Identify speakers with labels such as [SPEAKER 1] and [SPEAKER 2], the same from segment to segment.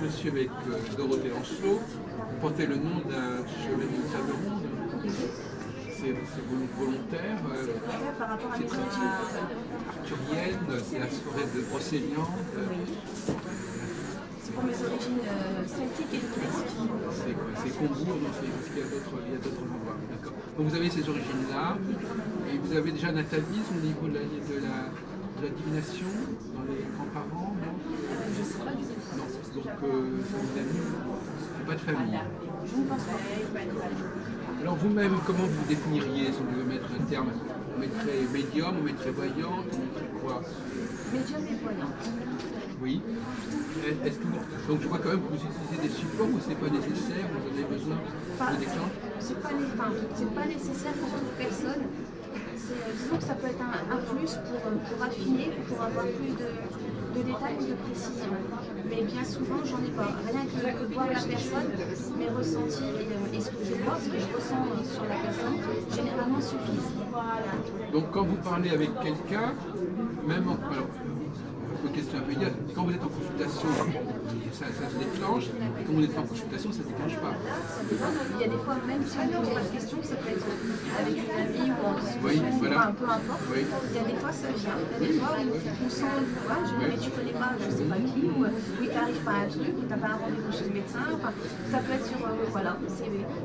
[SPEAKER 1] je suis avec Dorothée Ancelot. Vous portez le nom d'un chevalier de table ronde. C'est volontaire.
[SPEAKER 2] Par rapport à mes origines
[SPEAKER 1] arthurienne, c'est la forêt de Brocéliande.
[SPEAKER 2] C'est pour mes origines celtiques et druidiques.
[SPEAKER 1] C'est Combourg, donc parce qu'il y a d'autres endroits. D'accord. Donc vous avez ces origines-là, et vous avez déjà un atavisme au niveau de la divination dans les grands-parents, non?
[SPEAKER 2] Je ne sais pas du tout.
[SPEAKER 1] Non, donc ça vous amuse, c'est pas de famille.
[SPEAKER 2] Je ne pense pas.
[SPEAKER 1] Alors vous-même, comment vous définiriez, si on devait mettre un terme? On mettrait médium, on mettrait voyante, on mettrait quoi?
[SPEAKER 2] Médium et voyante.
[SPEAKER 1] Oui. Est-ce que donc je vois quand même que vous utilisez des supports où c'est pas nécessaire, vous avez besoin de déclenche?
[SPEAKER 2] C'est pas nécessaire pour toute personne. Disons que ça peut être un plus pour affiner, pour avoir plus de détails ou de précision. Mais bien souvent, j'en ai pas. Rien que voir la personne, mes ressentis et ce que je vois, ce que je ressens sur la personne, généralement suffisent.
[SPEAKER 1] Donc quand vous parlez avec quelqu'un, même alors, une question un peu idiote, quand vous êtes en consultation, ça se déclenche, et quand vous n'êtes pas en consultation, ça ne se déclenche pas.
[SPEAKER 2] Ça dépend. Il y a des fois, même si on ne pose pas de questions, ça peut être avec une amie ou en discussion,
[SPEAKER 1] oui, voilà.
[SPEAKER 2] Peu importe.
[SPEAKER 1] Oui.
[SPEAKER 2] Il y a des fois, ça vient. Il y a des fois où on sent le courage, mais tu connais pas, je sais pas qui, ou oui, tu n'arrives pas à un truc, ou tu n'as pas un rendez-vous chez le médecin. Enfin, ça peut être sur. Voilà.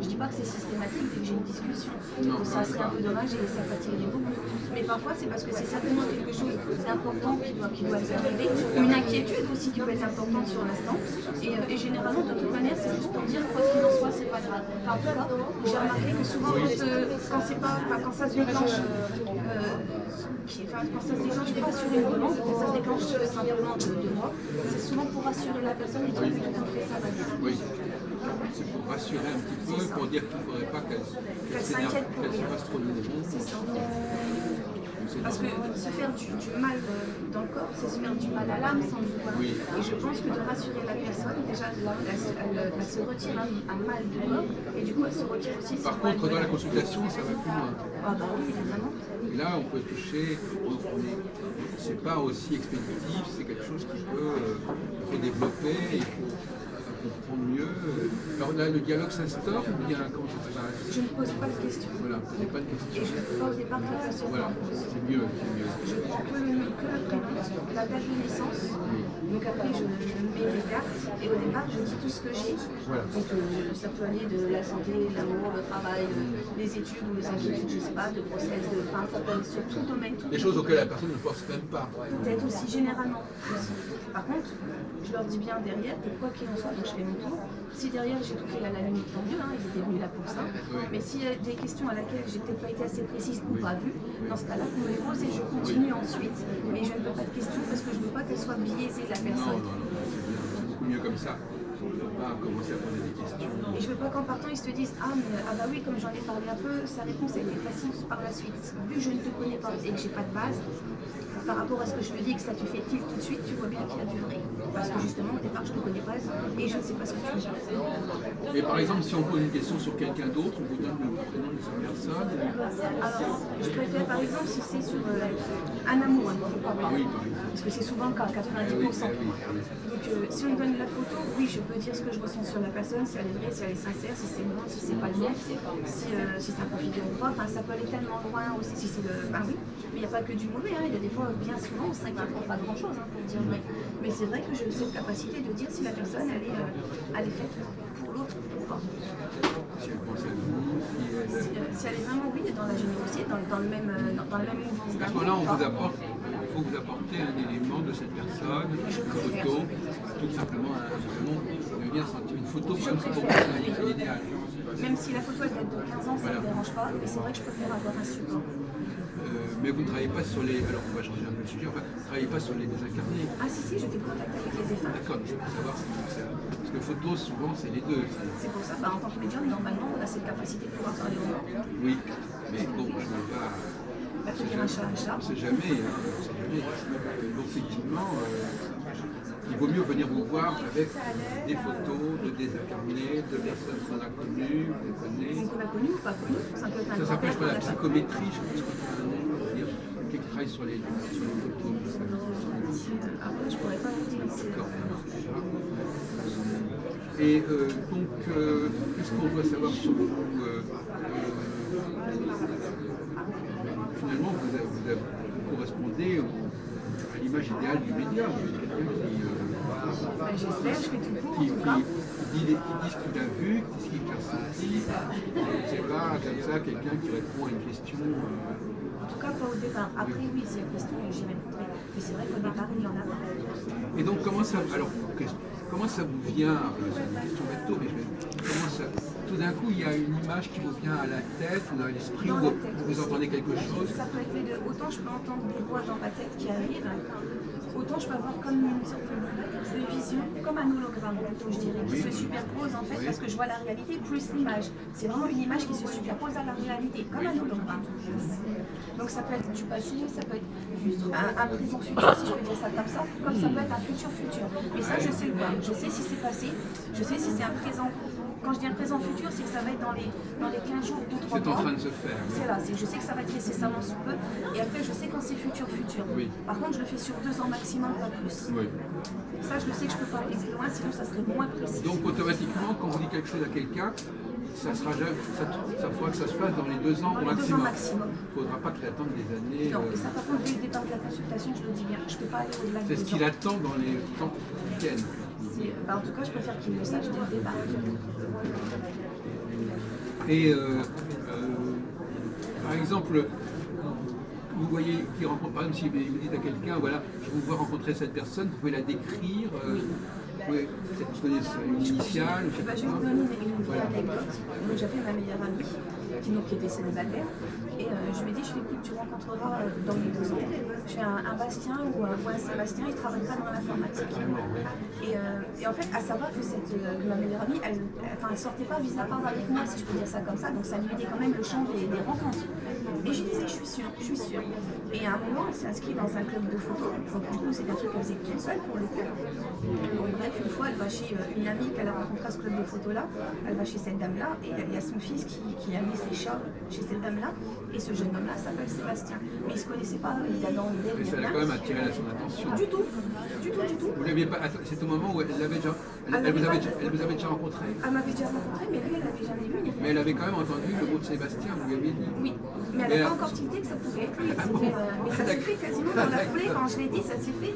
[SPEAKER 2] Je dis pas que c'est systématique dès que j'ai une discussion.
[SPEAKER 1] Non,
[SPEAKER 2] ça serait un peu dommage et ça fatiguerait beaucoup. Mais parfois, c'est parce que c'est certainement quelque chose d'important qui doit arriver, ou une inquiétude aussi qui peut être importante sur l'instant. Et généralement, de toute manière, c'est juste pour dire quoi qu'il en soit, c'est pas grave. Enfin, en tout cas, j'ai remarqué que souvent, quand ça se déclenche, quand ça se déclenche pas sur une demande, que ça se déclenche simplement de moi, c'est souvent pour rassurer la personne et dire que tout à fait ça va bien.
[SPEAKER 1] Oui. C'est pour rassurer un petit peu, pour dire qu'il ne faudrait pas qu'elle
[SPEAKER 2] s'inquiète pour
[SPEAKER 1] qu'elle se
[SPEAKER 2] rien.
[SPEAKER 1] fasse trop de
[SPEAKER 2] C'est ça. Parce que se faire du mal dans le corps, c'est se faire du mal à l'âme sans doute.
[SPEAKER 1] Oui.
[SPEAKER 2] Et je pense que de rassurer la personne, déjà, elle se retire un mal du corps, et du coup, elle se retire aussi
[SPEAKER 1] Par
[SPEAKER 2] son mal
[SPEAKER 1] contre,
[SPEAKER 2] de
[SPEAKER 1] dans la
[SPEAKER 2] l'âme.
[SPEAKER 1] consultation, ça va plus loin.
[SPEAKER 2] Ah bah oui, évidemment.
[SPEAKER 1] Et là, on peut toucher, c'est pas aussi expéditif, c'est quelque chose qu'il faut développer, il faut comprendre mieux. Alors là, le dialogue s'instaure ou bien comment ça se passe?
[SPEAKER 2] Je ne pose pas de questions.
[SPEAKER 1] Voilà, vous n'avez pas de questions.
[SPEAKER 2] Et je ne fais pas au départ que la personne
[SPEAKER 1] Voilà,
[SPEAKER 2] en pose.
[SPEAKER 1] c'est mieux, c'est mieux.
[SPEAKER 2] Je prends que le prénom, la date de naissance. Donc après, je mets les cartes et au départ, je dis tout ce que j'ai.
[SPEAKER 1] Voilà.
[SPEAKER 2] Donc ça peut aller de la santé, l'amour, le travail, les études ou les inquiétudes, je ne sais pas, de grossesse, enfin, ça peut être sur tout domaine.
[SPEAKER 1] Des choses auxquelles la personne ne pense même pas.
[SPEAKER 2] Peut-être aussi généralement. Aussi. Par contre, je leur dis bien derrière que quoi qu'il en soit, donc je fais mon tour. Si derrière j'ai tout fait à la limite, tant mieux, hein, ils étaient venus là pour ça.
[SPEAKER 1] Oui.
[SPEAKER 2] Mais s'il y a des questions à laquelle j'ai peut-être pas été assez précise ou pas vue, dans ce cas-là, vous me les posez et je continue ensuite. Mais je ne veux pas de questions parce que je ne veux pas qu'elle soit biaisée la
[SPEAKER 1] Non,
[SPEAKER 2] personne.
[SPEAKER 1] non, non, c'est beaucoup mieux comme ça. On ne peut pas commencer à poser des questions.
[SPEAKER 2] Et je veux pas qu'en partant ils se disent ah bah oui, comme j'en ai parlé un peu, sa réponse a été facile par la suite. Vu que je ne te connais pas et que j'ai pas de base, par rapport à ce que je me dis et que ça te fait tilt tout de suite, tu vois bien qu'il y a du vrai. Parce que justement au départ je ne te connais pas et je ne sais pas ce que tu veux dire.
[SPEAKER 1] Mais par exemple, si on pose une question sur quelqu'un d'autre, on vous donne le prénom de cette personne.
[SPEAKER 2] Alors, je préfère par exemple si c'est sur un amour, hein, faut pas voir.
[SPEAKER 1] Oui, par exemple.
[SPEAKER 2] Parce que c'est souvent le cas, 90%. Donc si on me donne la photo, oui, je peux dire ce que je ressens sur la personne, si elle est vraie, si elle est sincère, si c'est bon, si c'est pas le mien, si c'est un confident ou pas. Enfin, ça peut aller tellement loin aussi si c'est le. Ben oui, mais il n'y a pas que du mauvais, hein. Il y a des fois, bien souvent, on s'inquiète pour pas grand chose, hein, pour dire vrai. Mais c'est vrai que j'ai cette capacité de dire si la personne elle est faite pour l'autre ou pas.
[SPEAKER 1] Si elle pense à vous,
[SPEAKER 2] Si elle est vraiment oui, dans la générosité, dans le même mouvement.
[SPEAKER 1] à ce moment-là, il faut vous apporter un élément de cette personne, une photo, tout simplement un nom. Vous devez bien sentir une photo, comme c'est pour vous, c'est l'idéal.
[SPEAKER 2] Même si la photo elle date de 15 ans, ça ne me dérange pas, mais c'est vrai que je préfère avoir un support.
[SPEAKER 1] Mais vous ne travaillez pas sur les. Alors, on va changer un peu le sujet, enfin, vous ne travaillez pas sur les désincarnés.
[SPEAKER 2] Ah si, je fais contact avec les défunts.
[SPEAKER 1] D'accord, c'est pour savoir si c'est. Parce que photo, souvent, c'est les deux.
[SPEAKER 2] C'est pour ça, en tant que médium, normalement, on a cette capacité de pouvoir parler aux morts.
[SPEAKER 1] Oui, mais bon, je ne veux pas.
[SPEAKER 2] Bah, faut dire un chat, un chat.
[SPEAKER 1] On ne sait jamais, hein, on sait jamais. Donc, effectivement, il vaut mieux venir vous voir avec des photos de désincarnés, de personnes qu'on a connues, qu'on connaît.
[SPEAKER 2] Donc on a connu ou pas connu, ça peut être un
[SPEAKER 1] Ça s'appelle
[SPEAKER 2] grand-père
[SPEAKER 1] la
[SPEAKER 2] qu'on a pas.
[SPEAKER 1] psychométrie, je pense que c'est un nom, c'est-à-dire quelqu'un qui travaille sur les photos.
[SPEAKER 2] Après, je pourrais pas vous dire.
[SPEAKER 1] D'accord. Et donc, qu'est-ce qu'on doit savoir sur vous finalement, vous correspondez à l'image idéale du média. Vous êtes quelqu'un
[SPEAKER 2] J'espère, je fais tout pour, en
[SPEAKER 1] qui
[SPEAKER 2] tout cas.
[SPEAKER 1] dit ce qu'il a vu, qui dit ce qu'il a ressenti. C'est pas comme ça quelqu'un qui répond à une question.
[SPEAKER 2] En tout cas, pas au départ. Après, oui, s'il y a question, j'y répondrai. Mais c'est vrai qu'au départ, il y en a pas.
[SPEAKER 1] Et donc, comment ça vous vient, c'est une question bateau, mais comment ça, tout d'un coup, il y a une image qui vous vient à la tête ou à l'esprit,
[SPEAKER 2] Dans
[SPEAKER 1] où
[SPEAKER 2] la tête
[SPEAKER 1] vous entendez quelque chose?
[SPEAKER 2] Ça peut être les deux. Autant je peux entendre des voix dans ma tête qui arrivent, autant je peux avoir comme une sorte de vision, comme un hologramme plutôt, je dirais, qui se superpose en fait, parce que je vois la réalité plus l'image. C'est vraiment une image qui se superpose à la réalité, comme un hologramme. Donc ça peut être du passé, ça peut être un présent futur, si je peux dire ça comme ça peut être un futur futur. Mais ça, je sais le voir. Je sais si c'est passé, je sais si c'est un présent. Quand je dis un présent futur, c'est que ça va être dans les 15 jours, 2-3 mois.
[SPEAKER 1] C'est en train de se faire.
[SPEAKER 2] C'est là, je sais que ça va être nécessairement sous peu. Et après, je sais quand c'est futur.
[SPEAKER 1] Oui.
[SPEAKER 2] Par contre, je le fais sur 2 ans maximum, pas plus.
[SPEAKER 1] Oui.
[SPEAKER 2] Ça, je le sais que je peux pas aller plus loin, sinon ça serait moins précis.
[SPEAKER 1] Donc automatiquement, quand vous dites quelque chose à quelqu'un, ça faudra que ça se fasse dans les 2 ans
[SPEAKER 2] Dans
[SPEAKER 1] au
[SPEAKER 2] les 2 ans
[SPEAKER 1] maximum.
[SPEAKER 2] maximum.
[SPEAKER 1] Il ne faudra pas qu'il attende des années.
[SPEAKER 2] Non, et ça, par contre, dès le départ de la consultation, je le dis bien, je ne peux pas aller au-delà de 2 ans.
[SPEAKER 1] C'est ce qu'il attend dans les temps qui viennent.
[SPEAKER 2] En tout cas, je préfère qu'il le sache dès le départ.
[SPEAKER 1] Et par exemple, vous voyez qui rencontre, par exemple, si vous dites à quelqu'un, voilà, je vous vois rencontrer cette personne, vous pouvez la décrire, vous pouvez peut-être donner une initiale, je sais pas
[SPEAKER 2] Je vais vous
[SPEAKER 1] quoi.
[SPEAKER 2] donner une vraie anecdote. Donc, j'avais ma meilleure amie qui était célibataire et je lui ai dit, écoute, tu rencontreras dans les 2 ans, je fais un Bastien ou un Sébastien, il travaillera dans l'informatique. Et en fait, à savoir que ma meilleure amie, elle sortait pas vis à part avec moi, si je peux dire ça comme ça, donc ça limitait quand même le champ des rencontres. Et je lui disais, je suis sûre. Et à un moment, elle s'est inscrite dans un club de photo. Donc du coup, c'est un truc qu'elle faisait toute seule pour le coup. Donc bref, une fois, elle va chez une amie qu'elle a rencontrée à ce club de photo-là. Elle va chez cette dame-là et il y a son fils qui a mis ses chats chez cette dame-là. Et ce jeune homme-là s'appelle Sébastien. Mais ils ne se connaissaient pas, il a dans l'idée.
[SPEAKER 1] Mais ça a quand même attiré son attention.
[SPEAKER 2] Du tout.
[SPEAKER 1] Vous l'aviez pas. C'est au moment où elle vous avait déjà rencontré.
[SPEAKER 2] Elle m'avait déjà rencontré, mais lui, elle l'avait jamais vu.
[SPEAKER 1] Mais elle avait quand même entendu le mot de Sébastien, vous lui aviez dit.
[SPEAKER 2] Oui, mais elle n'a pas encore tilté que ça pouvait être lui. Mais ça s'est fait quasiment dans la foulée. Quand je l'ai dit, ça s'est fait.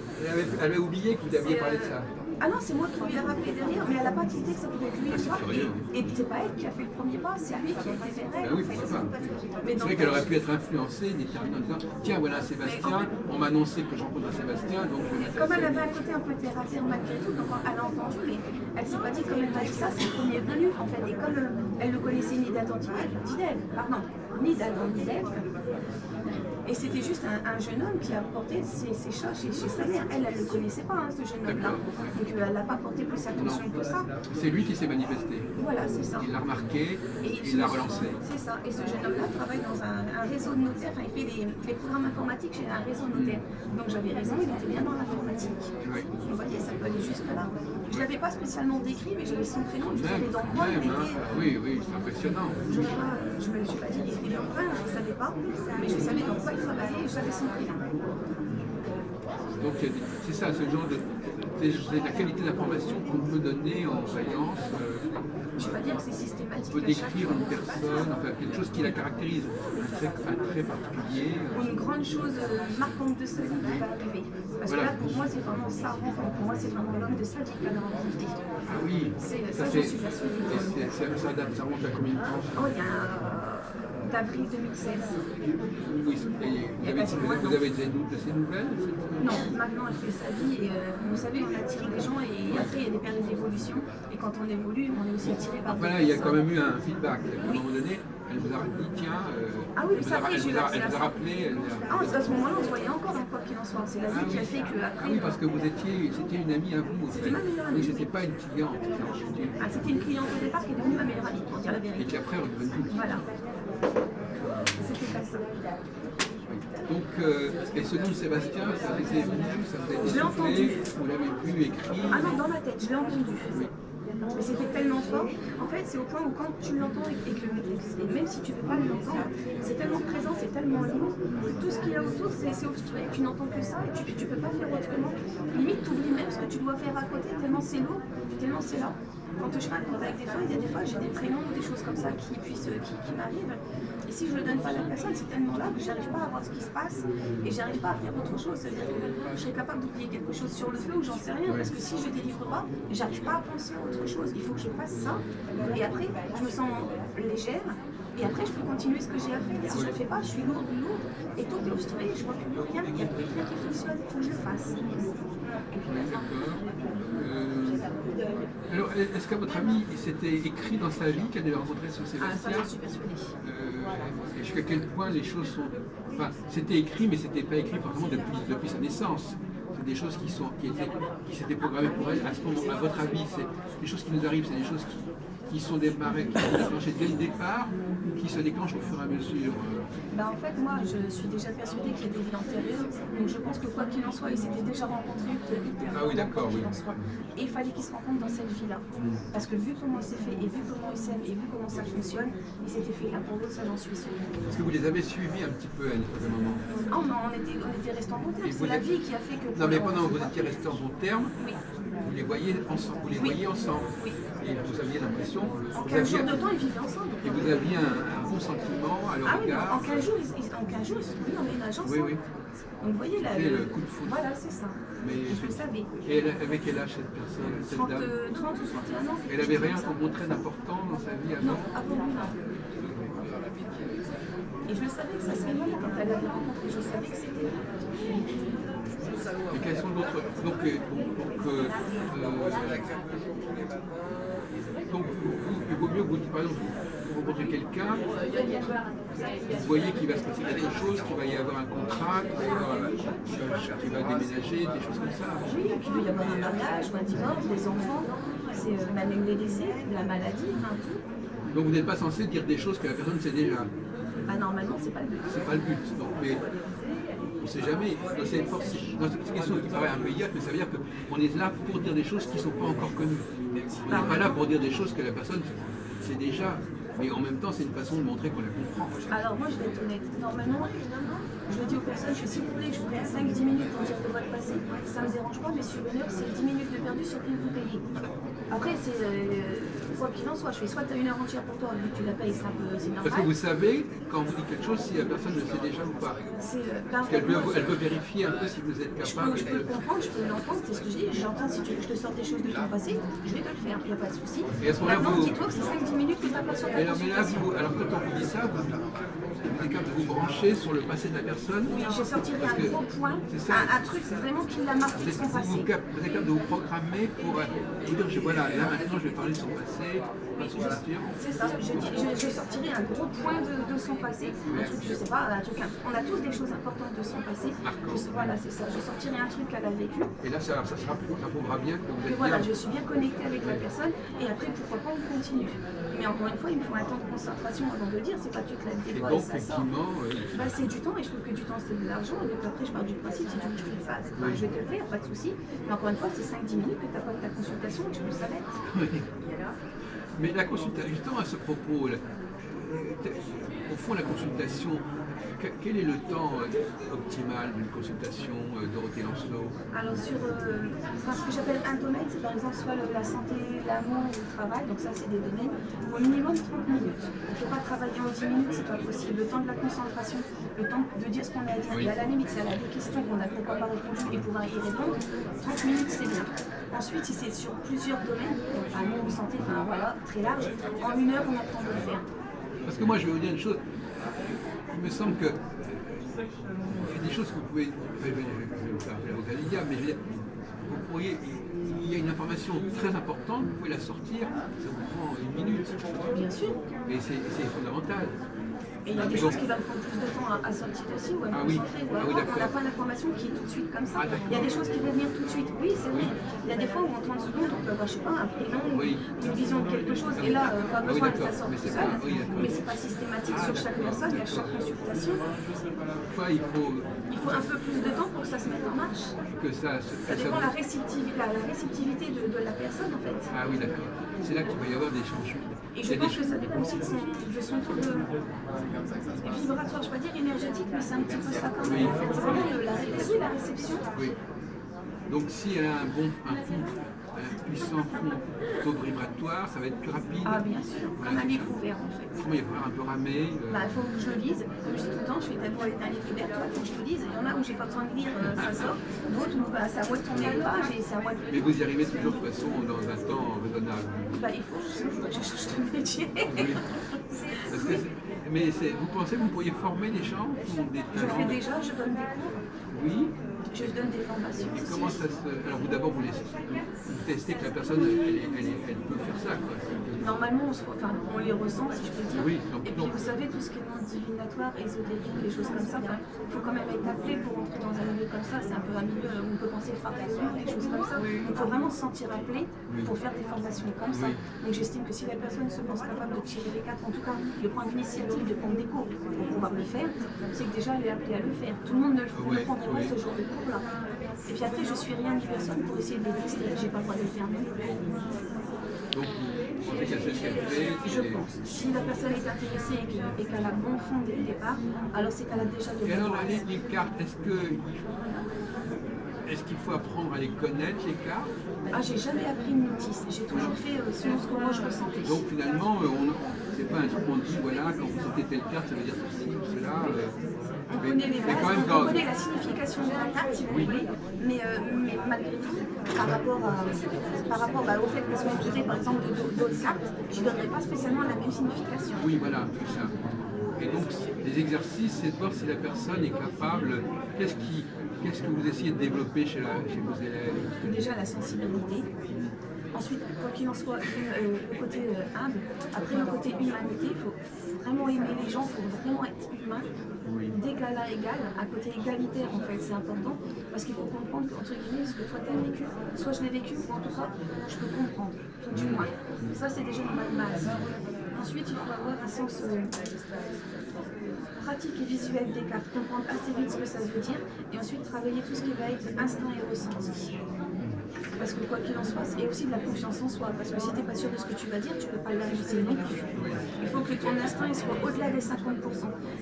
[SPEAKER 1] Elle avait oublié que vous aviez parlé de ça.
[SPEAKER 2] Ah non, c'est moi qui lui ai rappelé derrière, mais elle n'a pas tilté que ça pouvait être lui et moi.
[SPEAKER 1] curieux.
[SPEAKER 2] Et c'est pas elle qui a fait le premier pas, c'est lui qui a été vers elle.
[SPEAKER 1] Ben oui,
[SPEAKER 2] en fait.
[SPEAKER 1] pourquoi pas.
[SPEAKER 2] Mais
[SPEAKER 1] C'est
[SPEAKER 2] donc,
[SPEAKER 1] vrai qu'elle aurait pu être influencée, déterminée en disant tiens, voilà Sébastien, on m'a annoncé que je rencontre Sébastien, donc je vais m'intéresser.
[SPEAKER 2] comme elle avait un côté un peu terre à terre malgré tout, donc elle a entendu, mais elle s'est pas dit comme elle m'a dit ça, c'est le premier venu en fait. Et comme elle ne connaissait ni d'Adam ni d'Ève, et c'était juste un jeune homme qui a porté ses chats chez sa mère. Elle ne le connaissait pas, hein, ce jeune homme-là. Donc elle n'a pas porté plus attention que ça.
[SPEAKER 1] C'est lui qui s'est manifesté.
[SPEAKER 2] Voilà, c'est ça.
[SPEAKER 1] Il l'a remarqué,
[SPEAKER 2] Et
[SPEAKER 1] il l'a relancé.
[SPEAKER 2] C'est ça. Et ce jeune homme-là travaille dans un réseau de notaires. Enfin, il fait les programmes informatiques chez un réseau de notaires. Donc j'avais raison, il était bien dans l'informatique.
[SPEAKER 1] Oui.
[SPEAKER 2] Vous voyez, ça peut aller juste là. Je ne l'avais pas spécialement décrit, mais j'avais son prénom. Je savais dans quoi il était.
[SPEAKER 1] Oui, c'est impressionnant.
[SPEAKER 2] Je ne me suis pas dit qu'il était dans quoi, je ne savais pas. Mais je savais dans quoi il travaillait et je savais son prénom.
[SPEAKER 1] Donc c'est ça, ce genre de. C'est la qualité d'information qu'on peut donner en voyance.
[SPEAKER 2] Je ne vais pas dire que c'est systématique.
[SPEAKER 1] On peut décrire une personne, enfin quelque chose qui la caractérise, un trait particulier.
[SPEAKER 2] Une grande chose marquante de sa vie qui va arriver. Parce que là, pour moi, c'est vraiment ça. Pour moi, c'est vraiment l'homme de sa vie qu'elle a rencontré.
[SPEAKER 1] Ah oui,
[SPEAKER 2] Ça, je suis persuadée.
[SPEAKER 1] ça remonte à combien de temps?
[SPEAKER 2] Oh, il y a d'avril 2016.
[SPEAKER 1] Oui, et vous avez des de ces nouvelles?
[SPEAKER 2] Non, maintenant elle fait sa vie et vous savez, on attire les gens et après il y a des périodes d'évolution et quand on évolue, on est aussi attiré par
[SPEAKER 1] Voilà, il y a quand même eu un feedback. À un moment donné, elle vous a dit tiens,
[SPEAKER 2] ah oui,
[SPEAKER 1] elle
[SPEAKER 2] ça après, j'ai eu
[SPEAKER 1] vous a rappelé.
[SPEAKER 2] Ah, à ce moment-là, on se voyait encore, quoi qu'il en soit. C'est la vie qui a fait que après.
[SPEAKER 1] Ah oui, parce que c'était une amie à vous.
[SPEAKER 2] C'était ma meilleure amie.
[SPEAKER 1] Oui, c'était pas une cliente.
[SPEAKER 2] Ah, c'était une cliente au départ qui est devenue ma meilleure amie, pour dire la vérité.
[SPEAKER 1] Et qui après est redevenue.
[SPEAKER 2] Voilà. C'était comme ça.
[SPEAKER 1] Donc, et ce nom de Sébastien, ça vous est venu, ça vous a été soufflé, vous l'avez vu écrit?
[SPEAKER 2] Ah non, dans ma tête, je l'ai entendu.
[SPEAKER 1] Oui.
[SPEAKER 2] Mais c'était tellement fort. En fait, c'est au point où quand tu l'entends et même si tu ne peux pas l'entendre, c'est tellement présent, c'est tellement lourd, que tout ce qu'il y a autour, c'est obstrué, tu n'entends que ça et tu ne peux pas faire autrement. Limite, tu oublies même ce que tu dois faire à côté, tellement c'est lourd, tellement c'est là. quand je fais un contact, il y a des fois j'ai des prénoms ou des choses comme ça qui m'arrivent. Et si je ne le donne pas à la personne, c'est tellement là que j'arrive pas à voir ce qui se passe et j'arrive pas à faire autre chose. C'est-à-dire que je serais capable d'oublier quelque chose sur le feu ou j'en sais rien. Parce que si je délivre pas, j'arrive pas à penser à autre chose. Il faut que je fasse ça. Et après, je me sens légère. Et après, je peux continuer ce que j'ai à faire. Si je ne le fais pas, je suis lourde. Et tout est obstrué, je ne vois plus rien. Il n'y a plus rien qui fonctionne, il faut que je le fasse.
[SPEAKER 1] Alors, est-ce qu'à votre avis, c'était écrit dans sa vie qu'elle devait rencontrer ce Sébastien?
[SPEAKER 2] Ça, j'en suis persuadée.
[SPEAKER 1] Et jusqu'à quel point les choses sont... Enfin, c'était écrit, mais c'était pas écrit forcément depuis sa naissance. C'est des choses qui s'étaient programmées pour elle à ce moment. À votre avis, c'est des choses qui nous arrivent, c'est des choses qui sont démarrées, qui sont déclenchées dès le départ, ou qui se déclenchent au fur et à mesure?
[SPEAKER 2] En fait, moi, je suis déjà persuadée qu'il y a des vies antérieures. Donc, je pense que quoi qu'il en soit, ils s'étaient déjà rencontrés.
[SPEAKER 1] Ah oui, d'accord, oui.
[SPEAKER 2] Et il fallait qu'ils se rencontrent dans cette vie-là. Parce que vu comment c'est fait, et vu comment ils s'aiment, et vu comment ça fonctionne, ils s'étaient fait l'un pour l'autre, ça j'en suis sûre.
[SPEAKER 1] Est-ce que vous les avez suivis un petit peu à un moment?
[SPEAKER 2] Oh non, on était restés en bon terme. C'est la vie qui a fait que...
[SPEAKER 1] Non, mais pendant que vous étiez restés en bon terme,
[SPEAKER 2] oui.
[SPEAKER 1] Vous les voyez ensemble.
[SPEAKER 2] Oui.
[SPEAKER 1] Et vous aviez l'impression...
[SPEAKER 2] En 15 jours de temps, ils vivaient ensemble.
[SPEAKER 1] Et vous aviez un bon sentiment à leur regard.
[SPEAKER 2] En 15 jours, ils se sont mis en ménage ensemble.
[SPEAKER 1] Oui.
[SPEAKER 2] Donc vous voyez là,
[SPEAKER 1] le coup de foudre.
[SPEAKER 2] Voilà, c'est ça.
[SPEAKER 1] Mais
[SPEAKER 2] je le savais.
[SPEAKER 1] Et avec quel âge cette personne, cette dame
[SPEAKER 2] 30 ou 31 ans.
[SPEAKER 1] Elle avait rien montré d'important dans sa vie avant?
[SPEAKER 2] Non, avant lui, non. Et je le savais que ça serait le moment quand elle l'avait rencontré, je savais que c'était lui.
[SPEAKER 1] Et quels sont d'autres... Donc, il vaut mieux, vous, par exemple, vous rencontrez quelqu'un, vous voyez qu'il va se passer quelque chose, qu'il va y avoir un contrat, qu'il va déménager, des choses comme ça.
[SPEAKER 2] Oui, et puis il va y avoir un mariage, un divorce, des enfants, c'est même les décès, la maladie, tout.
[SPEAKER 1] Donc vous n'êtes pas censé dire des choses que la personne sait déjà.
[SPEAKER 2] Normalement, c'est pas le but.
[SPEAKER 1] C'est pas le but. Donc, mais on ne sait jamais. C'est une question qui paraît un peu idiote, mais ça veut dire qu'on est là pour dire des choses qui ne sont pas encore connues. On n'est pas là pour dire des choses que la personne sait déjà. Mais en même temps, c'est une façon de montrer qu'on la comprend.
[SPEAKER 2] Alors moi, je vais être honnête. Normalement, je dis aux personnes, s'il vous plaît, je vous prends 5-10 minutes pour dire de votre passé. Ça ne me dérange pas, mais sur une heure, c'est 10 minutes de perdu sur une vous payez. Après, c'est quoi qu'il en soit. Je fais soit tu as une heure entière pour toi, vu que tu la payes, c'est normal.
[SPEAKER 1] Parce que vous savez, quand vous dites quelque chose, si la personne le sait déjà ou pas. Parce qu'elle peut vérifier un peu si vous êtes capable.
[SPEAKER 2] Je peux le comprendre, je peux l'entendre, c'est ce que je dis. J'entends, si tu veux que je te sorte des choses de ton passé, je vais te le faire, il n'y a pas de souci.
[SPEAKER 1] Et à ce moment-là, vous...
[SPEAKER 2] dis-toi que c'est 5-10 minutes que tu n'as pas sur ta consultation.
[SPEAKER 1] Alors quand on vous dit ça, vous êtes capable de vous brancher sur le passé de la personne.
[SPEAKER 2] Oui, je sortirai un gros point, un truc vraiment qui l'a marqué de son passé.
[SPEAKER 1] Vous êtes capable de vous programmer pour vous dire, voilà, là maintenant je vais parler de son passé.
[SPEAKER 2] C'est ça, je sortirai un gros point de son passé, un truc, je sais pas, un truc, on a tous des choses importantes de son passé, voilà c'est ça, je sortirai un truc qu'elle a vécu.
[SPEAKER 1] Et là ça prouvera bien que vous êtes
[SPEAKER 2] voilà, je suis bien connectée avec la personne, et après pourquoi pas on continue. Mais encore une fois, il me faut un temps de concentration avant de le dire, c'est pas toute la vidéo et ça sort. C'est du temps, et je trouve que du temps c'est de l'argent, et donc après je pars du principe, si tu veux que je le fasse, je vais te le faire, pas de souci. Mais encore une fois, c'est 5-10 minutes que tu as pas ta consultation et que je peux le savoir.
[SPEAKER 1] Mais la consultation, justement à ce propos, au fond la consultation, quel est le temps optimal d'une consultation, Dorothée Lancelot?
[SPEAKER 2] Alors sur ce que j'appelle un domaine, c'est par exemple soit la santé, l'amour ou le travail, donc ça c'est des domaines, au minimum 30 minutes. On ne peut pas travailler en 10 minutes, c'est pas possible. Le temps de la concentration, le temps de dire ce qu'on a à dire, et à la limite, si elle a des questions qu'on n'a pourquoi pas répondu et pouvoir y répondre, 30 minutes c'est bien. Ensuite, si c'est sur plusieurs domaines, donc amour ou santé, enfin voilà, très large, en 1 heure on apprend de le faire.
[SPEAKER 1] Parce que moi je vais vous dire une chose, il me semble que il y a des choses que vous pouvez, je vais vous faire appeler Rosalia, mais je veux dire, vous pourriez, il y a une information très importante, vous pouvez la sortir, ça vous prend 1 minute.
[SPEAKER 2] Bien sûr.
[SPEAKER 1] Et c'est fondamental.
[SPEAKER 2] Et il y a des choses qui vont prendre plus de temps à sortir aussi ou à me concentrer. On n'a pas l'information qui est tout de suite comme ça. Il y a des choses qui vont venir tout de suite. Oui, c'est vrai. Il y a des fois où en 30 secondes, on peut avoir, je sais pas, un prénom, une vision de quelque chose. Et là, pas besoin que ça sorte tout seul. Mais c'est pas systématique sur chaque personne et à chaque consultation. Il faut un peu plus de temps pour que ça se mette en marche. Ça dépend de la réceptivité de la personne en fait.
[SPEAKER 1] Ah oui, d'accord. C'est là qu'il va y avoir des changements.
[SPEAKER 2] Et je pense que ça dépend aussi de son taux de vibratoire, je ne vais pas dire énergétique, mais c'est un petit peu ça quand même. En fait, c'est vraiment la réception.
[SPEAKER 1] Oui. Donc si elle a un bon, elle a un puissant taux vibratoire, ça va être plus rapide.
[SPEAKER 2] Ah bien sûr,
[SPEAKER 1] Voilà,
[SPEAKER 2] comme un livre ouvert en fait.
[SPEAKER 1] il va falloir un peu ramer.
[SPEAKER 2] Bah, il faut que je le lise. Comme je dis tout le temps, je fais tellement les livres ouverts, toi, il faut que je le lise. Il y en a où j'ai pas besoin de lire, ça sort. D'autres où bah, c'est à moi de tourner les pages et c'est à moi de
[SPEAKER 1] Mais vous y arrivez toujours de toute façon dans un temps raisonnable.
[SPEAKER 2] bah, il faut que je change de métier.
[SPEAKER 1] Oui. Parce que vous pensez que vous pourriez former des gens qui ont des
[SPEAKER 2] Je
[SPEAKER 1] talents?
[SPEAKER 2] fais déjà, je donne des cours,
[SPEAKER 1] Oui.
[SPEAKER 2] je donne des formations.
[SPEAKER 1] Et comment ça se... Alors vous d'abord vous testez que la personne elle peut faire ça quoi.
[SPEAKER 2] Normalement, on les ressent, si je peux dire.
[SPEAKER 1] Oui, donc,
[SPEAKER 2] et puis, vous savez, tout ce qui est monde divinatoire, ésotérique, les choses comme ça, il faut quand même être appelé pour entrer dans un milieu comme ça. C'est un peu un milieu où on peut penser farfelu, des choses comme ça. Donc, il faut vraiment se sentir appelé pour faire des formations comme ça. Donc, j'estime que si la personne se pense capable de tirer les cartes, en tout cas, de prendre l'initiative de prendre des cours pour pouvoir le faire, c'est que déjà, elle est appelée à le faire. Tout le monde ne prendrait pas ce genre de cours-là. Et puis après, je suis rien ni personne pour essayer de les tester. J'ai pas le droit de le faire même.
[SPEAKER 1] Donc vous pensez qu'elle sait ce qu'elle fait?
[SPEAKER 2] Je pense. Si la personne est intéressée et qu'elle a bon fond dès le départ, alors c'est qu'elle a déjà de
[SPEAKER 1] Et alors
[SPEAKER 2] bons
[SPEAKER 1] les cartes, est-ce qu'il faut apprendre à les connaître les cartes?
[SPEAKER 2] Ah, j'ai jamais appris une notice. J'ai toujours fait selon ce que moi je ressentais.
[SPEAKER 1] Donc finalement, c'est pas un truc qu'on dit, voilà, quand vous sortez telle carte, ça veut dire ceci ou cela.
[SPEAKER 2] On connaît les bases,
[SPEAKER 1] quand même
[SPEAKER 2] on connaît la signification de la carte, si vous voulez, mais malgré tout, par rapport au fait qu'elles soient entourées, par exemple, d'autres cartes, je ne donnerais pas spécialement la même signification.
[SPEAKER 1] Oui, voilà, c'est ça. Et donc, les exercices, c'est de voir si la personne est capable. Qu'est-ce que vous essayez de développer chez vos élèves?
[SPEAKER 2] Déjà, la sensibilité. Ensuite, quoi qu'il en soit, le côté humble. Après, le côté humanité, il faut vraiment aimer les gens, il faut vraiment être humain. D'égal à égal, un côté égalitaire en fait, c'est important. Parce qu'il faut comprendre qu'entre guillemets, ce que toi tu as vécu, soit je l'ai vécu, ou en tout cas, je peux comprendre, tout du moins. Ça, c'est déjà une bonne base. Ensuite, il faut avoir un sens pratique et visuel des cartes, comprendre assez vite ce que ça veut dire, et ensuite travailler tout ce qui va être instinct et ressenti. Parce que quoi qu'il en soit, et aussi de la confiance en soi, parce que si tu n'es pas sûr de ce que tu vas dire, tu ne peux pas l'annoncer non plus. Il faut que ton instinct il soit au-delà des 50%.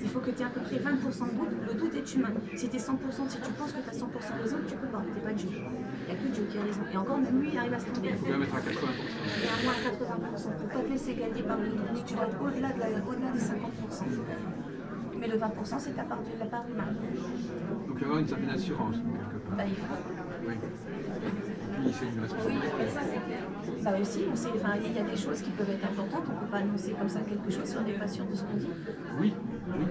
[SPEAKER 2] Il faut que tu aies à peu près 20% de doute. Le doute est humain. Si tu es 100%, si tu penses que tu as 100% raison, tu ne peux pas. Tu n'es pas Dieu. Il n'y a que Dieu qui a raison. Et encore, même lui, il arrive à se tromper.
[SPEAKER 1] Il faut bien mettre à 80%.
[SPEAKER 2] Et à moins 80%. Pour ne pas te laisser gagner par le doute, tu dois être au-delà des 50%. Mais le 20%, c'est la part humaine.
[SPEAKER 1] Donc il y avoir une certaine assurance, quelque part.
[SPEAKER 2] Bah, il faut.
[SPEAKER 1] Oui. Puis c'est une responsabilité.
[SPEAKER 2] Bah aussi, il y a des choses qui peuvent être importantes, on ne peut pas annoncer comme ça quelque chose si on n'est pas sûr de ce qu'on dit.
[SPEAKER 1] Oui, oui.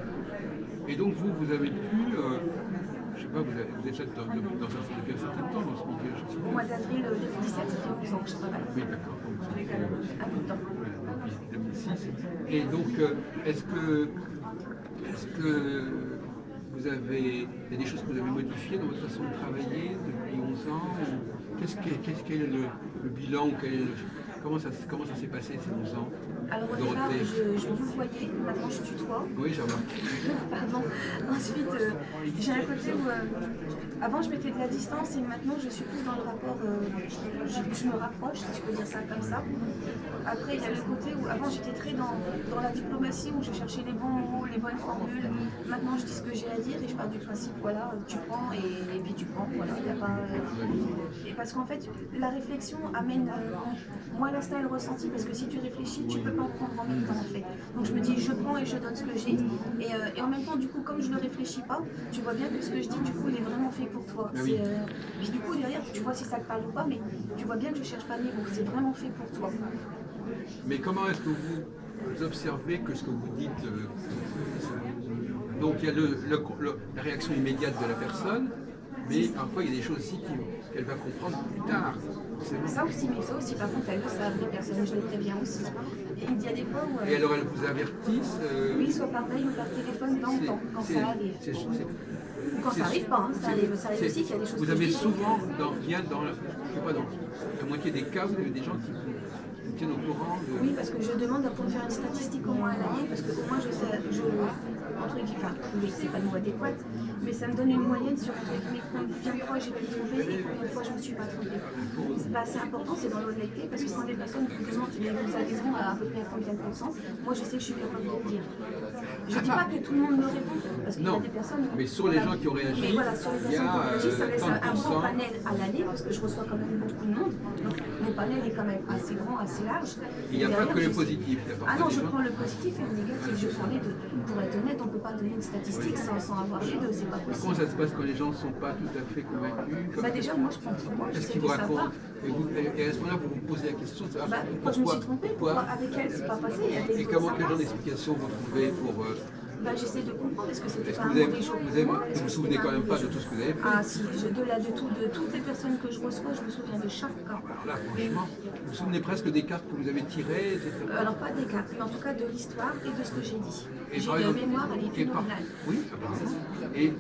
[SPEAKER 1] Et donc vous avez pu, je sais pas, vous êtes depuis un certain temps dans ce milieu, je sais pas.
[SPEAKER 2] Au mois d'avril 2017, ça fait 11 ans que je travaille.
[SPEAKER 1] Oui, d'accord. Donc c'était
[SPEAKER 2] Un peu de temps.
[SPEAKER 1] depuis 2006. Et donc, est-ce que vous avez, il y a des choses que vous avez modifiées dans votre façon de travailler depuis 11 ans? Quel est le bilan? Comment ça s'est passé ces 11 ans?
[SPEAKER 2] Alors au départ, je vous voyais, maintenant je tutoie.
[SPEAKER 1] Oui, j'ai remarqué.
[SPEAKER 2] Pardon. Ensuite, j'ai un côté où avant je mettais de la distance et maintenant je suis plus dans le rapport, je me rapproche, si je peux dire ça comme ça. Après, il y a le côté où avant j'étais très dans la diplomatie où je cherchais les bons mots, les bonnes formules. Maintenant je dis ce que j'ai à dire et je pars du principe, voilà, tu prends et puis tu prends, voilà, il n'y a pas... Et parce qu'en fait, la réflexion amène moins l'instinct et le ressenti parce que si tu réfléchis, tu peux pas prendre en même temps en fait. Donc je me dis, je prends et je donne ce que j'ai. Et en même temps, du coup, comme je ne réfléchis pas, tu vois bien que ce que je dis, du coup, il est vraiment fait pour toi.
[SPEAKER 1] Oui.
[SPEAKER 2] Puis du coup, derrière, tu vois si ça te parle ou pas, mais tu vois bien que je cherche pas mes mots, c'est vraiment fait pour toi.
[SPEAKER 1] Mais comment est-ce que vous observez que ce que vous dites, donc il y a la réaction immédiate de la personne, mais parfois il y a des choses aussi qu'elle va comprendre plus tard.
[SPEAKER 2] Ça aussi, mais ça aussi, par contre, elles le savent, les personnes, je les préviens aussi. Et il y a des fois où...
[SPEAKER 1] Et alors elles vous avertissent
[SPEAKER 2] Oui, soit par mail ou par téléphone dans le temps, quand ça arrive. Ou quand ça n'arrive pas, hein, ça arrive aussi qu'il y a des choses
[SPEAKER 1] vous avez souvent, je sais pas, dans la moitié des cas, vous avez des gens qui vous tiennent au courant de...
[SPEAKER 2] Oui, parce que je demande pour faire une statistique au moins à l'année, parce qu'au moins je sais, entre guillemets, enfin, oui, c'est pas le mot adéquat, Mais ça me donne une moyenne sur combien de fois j'ai pu tromper et combien de fois je ne me suis pas trompée. C'est important, c'est dans l'honnêteté, parce que quand des personnes vous demandent, mais vous avez raison à peu près à combien de pourcents, moi je sais que je suis capable de le dire. Je ne dis pas que tout le monde me répond, parce qu'il y a des personnes...
[SPEAKER 1] mais sur les gens qui ont réagi,
[SPEAKER 2] mais voilà, sur les personnes qui ont réagi, ça laisse un bon panel à l'année, parce que je reçois quand même beaucoup de monde. Donc mon panel est quand même assez grand, assez large.
[SPEAKER 1] Il n'y a pas que le positif.
[SPEAKER 2] Ah non, je prends le positif et le négatif. Je parlais de... Pour être honnête, on ne peut pas donner une statistique sans avoir les deux, c'est pas possible.
[SPEAKER 1] Comment ça se passe quand les gens ne sont pas tout à fait convaincus?
[SPEAKER 2] Bah déjà, moi je prends pour moi, je sais que ça va.
[SPEAKER 1] Et à ce moment-là, vous vous posez la question de savoir
[SPEAKER 2] pourquoi je me suis trompée, pourquoi avec elle c'est pas passé.
[SPEAKER 1] Et comment, quel genre d'explication vous trouvez pour...
[SPEAKER 2] J'essaie de comprendre, est-ce que c'était pas un
[SPEAKER 1] vous
[SPEAKER 2] mauvais jour pour moi?
[SPEAKER 1] Vous ne vous souvenez quand même pas de tout ce que vous avez fait?
[SPEAKER 2] Ah si, de toutes les personnes que je reçois, je me souviens de chaque cas.
[SPEAKER 1] Alors là, franchement, vous vous souvenez presque des cartes que vous avez tirées, etc.
[SPEAKER 2] Alors pas des cartes, mais en tout cas de l'histoire et de ce que j'ai dit.
[SPEAKER 1] Et
[SPEAKER 2] J'ai de mémoire, elle est phénoménale.
[SPEAKER 1] Oui, apparemment. Et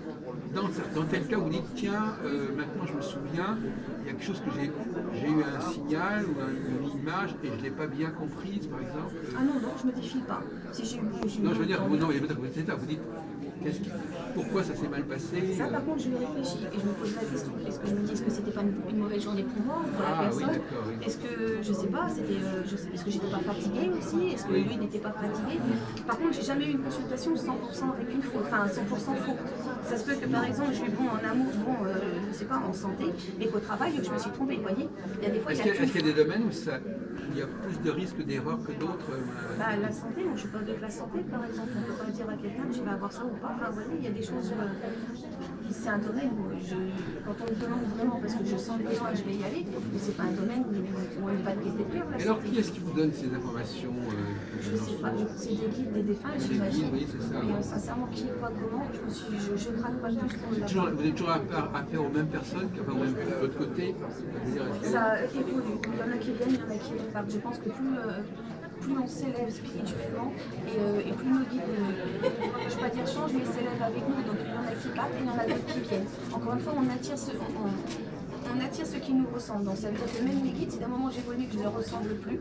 [SPEAKER 1] dans tel cas, vous dites, tiens, maintenant je me souviens, il y a quelque chose que j'ai eu un signal ou une image et je ne l'ai pas bien comprise, par exemple.
[SPEAKER 2] Ah non, je ne me défie pas. Si j'ai
[SPEAKER 1] non, je veux dire, vous dites, pourquoi ça s'est mal passé?
[SPEAKER 2] Ça, par contre, je lui réfléchis et je me pose la question. Est-ce que je me dis, est-ce que c'était pas une mauvaise journée pour moi ou pour la personne?
[SPEAKER 1] Oui.
[SPEAKER 2] Est-ce que, je sais pas, est-ce que j'étais pas fatiguée aussi? Est-ce que lui n'était pas fatigué? Par contre, j'ai jamais eu une consultation 100% avec une faute, enfin 100% faux. Ça se peut que, par exemple, je suis bon en amour, je sais pas, en santé, mais qu'au travail, je me suis trompée, vous voyez? Il y a des fois,
[SPEAKER 1] est-ce qu'il y a des domaines où il y a plus de risques d'erreur que d'autres?
[SPEAKER 2] La santé, moi je suis pas de la santé, par exemple. On ne peut pas dire à quelqu'un que tu vas avoir ça ou pas. Enfin, vous voyez, il y a des choses, c'est un domaine où quand on me demande vraiment, parce que je sens le besoin, je vais y aller, mais c'est pas un domaine où on ne va pas guider de
[SPEAKER 1] Et alors, qui est-ce qui vous donne ces informations?
[SPEAKER 2] Je sais pas, c'est des guides, des défunts, j'imagine.
[SPEAKER 1] Oui, c'est ça.
[SPEAKER 2] Mais sincèrement, qui, quoi, comment, je craque pas plus pour la...
[SPEAKER 1] Vous êtes toujours affaire aux mêmes personnes, enfin, aux mêmes de l'autre côté?
[SPEAKER 2] Ça évolue. Il y en a qui viennent, il y en a qui repartent. Je pense que plus on s'élève spirituellement et plus nos guides, je ne vais pas dire changent, mais s'élèvent avec nous. Donc il y en a qui partent et il y en a d'autres qui viennent. Encore une fois, on attire ceux qui nous ressemblent. Donc ça veut dire que même les guides, si d'un moment j'évolue que je ne leur ressemble plus,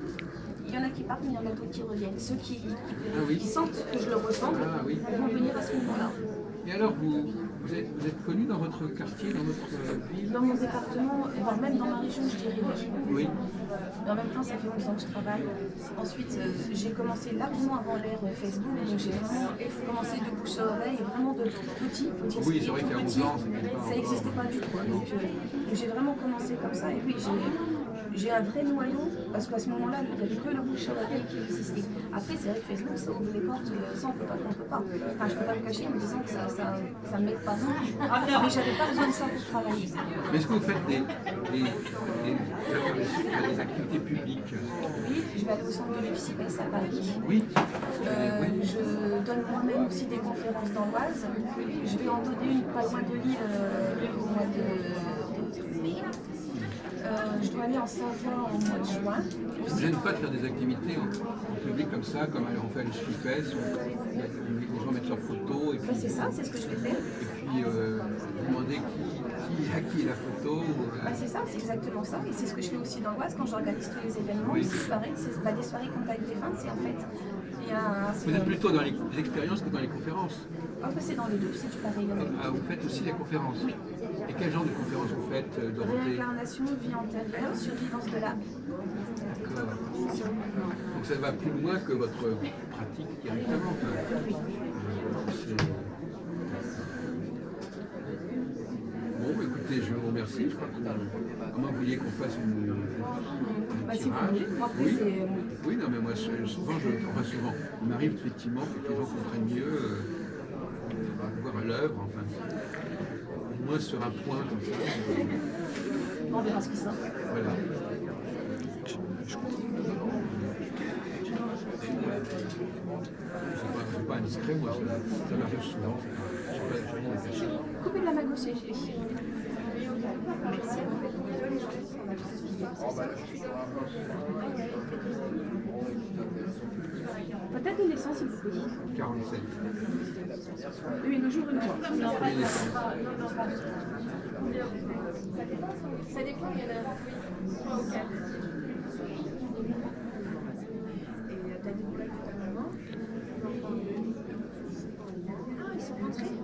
[SPEAKER 2] il y en a qui partent, mais il y en a d'autres qui reviennent. Ceux qui sentent que je leur ressemble vont venir à ce moment-là.
[SPEAKER 1] Et alors, vous êtes connu dans votre quartier, dans votre ville?
[SPEAKER 2] Dans mon département, voire même dans ma région, je dirais oui.
[SPEAKER 1] Oui.
[SPEAKER 2] Mais en même temps, ça fait 11 ans que je travaille. Ensuite, j'ai commencé largement avant l'ère Facebook, donc j'ai vraiment commencé de bouche à oreille, vraiment de tout petit.
[SPEAKER 1] Oui, c'est vrai qu'il y a 11 ans,
[SPEAKER 2] ça n'existait pas du tout. Donc j'ai vraiment commencé comme ça. Et oui, j'ai un vrai noyau, parce qu'à ce moment-là, il n'y avait que le bouche à oreille qui existait. Après, c'est vrai que Facebook, ça ouvre les portes, ça on ne peut pas. Enfin, je ne peux pas me cacher en me disant que ça ne m'aide pas non plus. Mais j'avais pas besoin de ça pour travailler.
[SPEAKER 1] Mais est-ce que vous faites des activités publiques?
[SPEAKER 2] Oui, je vais aller au centre de l'UFCPS à Paris.
[SPEAKER 1] Oui.
[SPEAKER 2] Je donne moi-même aussi des conférences dans l'Oise. Je vais en donner une pas loin de Lille au mois de mai. Je dois aller en Savoie au mois de juin.
[SPEAKER 1] Ça ne gêne pas de faire des activités en public comme ça, comme on fait à l'UFCPS, où les gens mettent leurs photos.
[SPEAKER 2] C'est ça, c'est ce que je vais faire.
[SPEAKER 1] Et puis vous demandez à qui est la photo.
[SPEAKER 2] C'est ça, c'est exactement ça. Et c'est ce que je fais aussi dans l'Oise quand j'organise tous les événements.
[SPEAKER 1] Oui.
[SPEAKER 2] C'est pareil, c'est des soirées contact des fans, c'est en fait.
[SPEAKER 1] Vous êtes plutôt dans les expériences que dans les conférences?
[SPEAKER 2] C'est dans les deux, c'est du pareil.
[SPEAKER 1] Vous faites aussi les conférences? Oui. Et quel genre de conférences vous faites, Dorothée?
[SPEAKER 2] Réincarnation, vie antérieure, survivance de l'âme.
[SPEAKER 1] D'accord. Donc ça va plus loin que votre pratique directement. Bon, écoutez, je vous remercie. Je crois qu'à moins vous vouliez qu'on fasse une
[SPEAKER 2] si vous voulez.
[SPEAKER 1] Oui. Oui, non, mais moi, souvent, il m'arrive effectivement que les gens comprennent mieux, voir à l'œuvre, enfin, au moins sur un point comme ça.
[SPEAKER 2] On verra ce qui sort.
[SPEAKER 1] Voilà. C'est pas indiscret, moi, ça m'arrive souvent. Je sais pas,
[SPEAKER 2] coupez de la main gauche, merci. Peut-être une naissance, s'il vous plaît.
[SPEAKER 1] 47.
[SPEAKER 2] Oui, le jour et le mois. Non, pas de ça dépend, il y en a 3 ou 4. Et t'as des blagues pour ta maman? Ah, ils sont rentrés.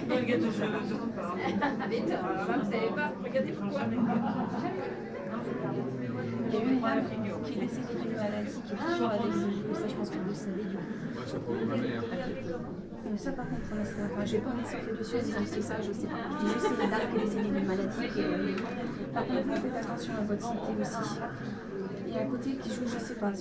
[SPEAKER 3] Regardez, je ne sais pas.
[SPEAKER 4] Alors là, vous savez pas, regardez, franchement.
[SPEAKER 2] Il y a eu une dame qui est décédée d'une maladie qui est toujours avec nous. Ça, je pense que vous le savez du coup.
[SPEAKER 1] Ouais, ça prend ma mère.
[SPEAKER 2] Ça, par contre, je vais pas me sortir dessus en disant que c'est ça, je sais pas. Je dis juste que c'est une dame qui est décédée d'une maladie. Par contre, vous faites attention à votre santé aussi. Et à côté, qui joue, je sais pas.